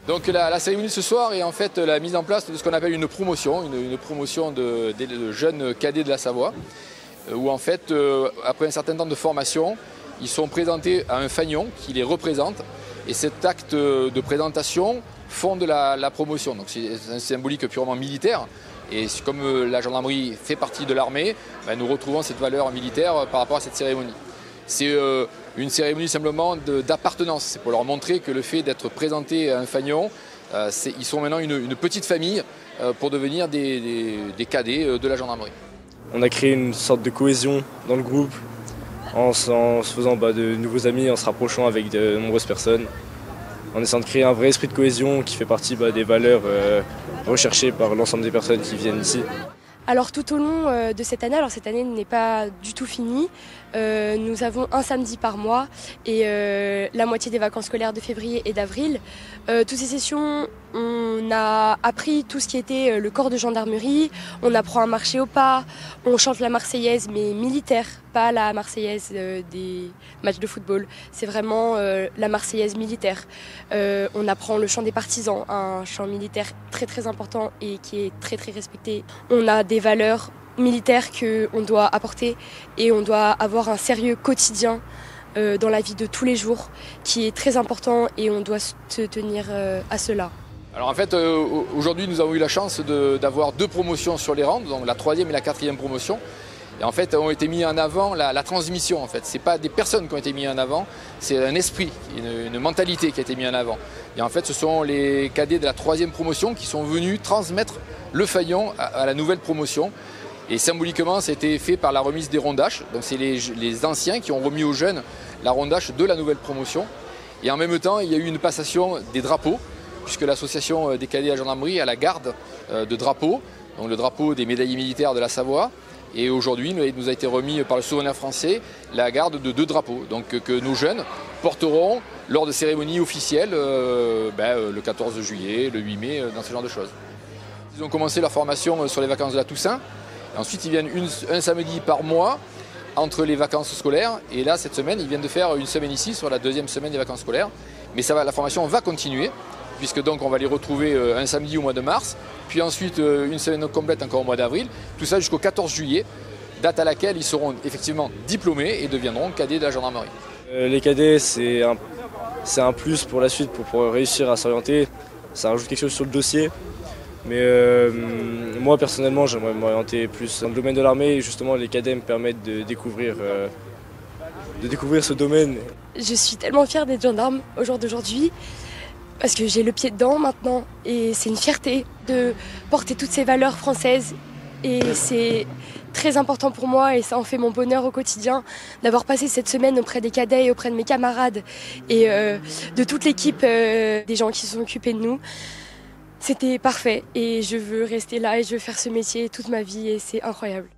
Donc la cérémonie de ce soir est en fait la mise en place de ce qu'on appelle une promotion, une promotion de jeunes cadets de la Savoie, où en fait, après un certain temps de formation, ils sont présentés à un fanion qui les représente, et cet acte de présentation fonde la promotion. Donc c'est un symbolique purement militaire, et comme la gendarmerie fait partie de l'armée, nous retrouvons cette valeur militaire par rapport à cette cérémonie. C'est une cérémonie simplement d'appartenance, c'est pour leur montrer que le fait d'être présenté à un fanion, ils sont maintenant une petite famille pour devenir des cadets de la gendarmerie. On a créé une sorte de cohésion dans le groupe en se faisant de nouveaux amis, en se rapprochant avec de nombreuses personnes, en essayant de créer un vrai esprit de cohésion qui fait partie des valeurs recherchées par l'ensemble des personnes qui viennent ici. Alors tout au long de cette année, alors cette année n'est pas du tout finie, nous avons un samedi par mois et la moitié des vacances scolaires de février et d'avril. Toutes ces sessions, on a appris tout ce qui était le corps de gendarmerie, on apprend à marcher au pas, on chante la Marseillaise mais militaire, pas la Marseillaise des matchs de football, c'est vraiment la Marseillaise militaire. On apprend le chant des partisans, un chant militaire très très important et qui est très très respecté. On a des valeurs militaires qu'on doit apporter et on doit avoir un sérieux quotidien dans la vie de tous les jours qui est très important et on doit se tenir à cela. Alors en fait, aujourd'hui nous avons eu la chance d'avoir 2 promotions sur les rangs, donc la 3e et la 4e promotion. Et en fait, ont été mis en avant la transmission. En fait, c'est pas des personnes qui ont été mises en avant, c'est un esprit, une mentalité qui a été mise en avant. Et en fait, ce sont les cadets de la 3e promotion qui sont venus transmettre le fanion à la nouvelle promotion. Et symboliquement, ça a été fait par la remise des rondaches. Donc c'est les anciens qui ont remis aux jeunes la rondache de la nouvelle promotion. Et en même temps, il y a eu une passation des drapeaux, puisque l'association des cadets à la gendarmerie a la garde de drapeaux, donc le drapeau des médaillés militaires de la Savoie. Et aujourd'hui, il nous a été remis par le souvenir français la garde de 2 drapeaux, donc que nos jeunes porteront lors de cérémonies officielles le 14 juillet, le 8 mai, dans ce genre de choses. Ils ont commencé leur formation sur les vacances de la Toussaint. Et ensuite, ils viennent un samedi par mois entre les vacances scolaires. Et là, cette semaine, ils viennent de faire une semaine ici sur la 2e semaine des vacances scolaires. Mais la formation va continuer, puisque donc on va les retrouver un samedi au mois de mars, puis ensuite une semaine complète encore au mois d'avril, tout ça jusqu'au 14 juillet, date à laquelle ils seront effectivement diplômés et deviendront cadets de la gendarmerie. Les cadets, c'est un plus pour la suite, pour réussir à s'orienter, ça rajoute quelque chose sur le dossier. Mais moi personnellement, j'aimerais m'orienter plus dans le domaine de l'armée et justement les cadets me permettent de découvrir ce domaine. Je suis tellement fière d'être gendarme au jour d'aujourd'hui. Parce que j'ai le pied dedans maintenant et c'est une fierté de porter toutes ces valeurs françaises et c'est très important pour moi et ça en fait mon bonheur au quotidien d'avoir passé cette semaine auprès des cadets et auprès de mes camarades et de toute l'équipe des gens qui se sont occupés de nous. C'était parfait et je veux rester là et je veux faire ce métier toute ma vie et c'est incroyable.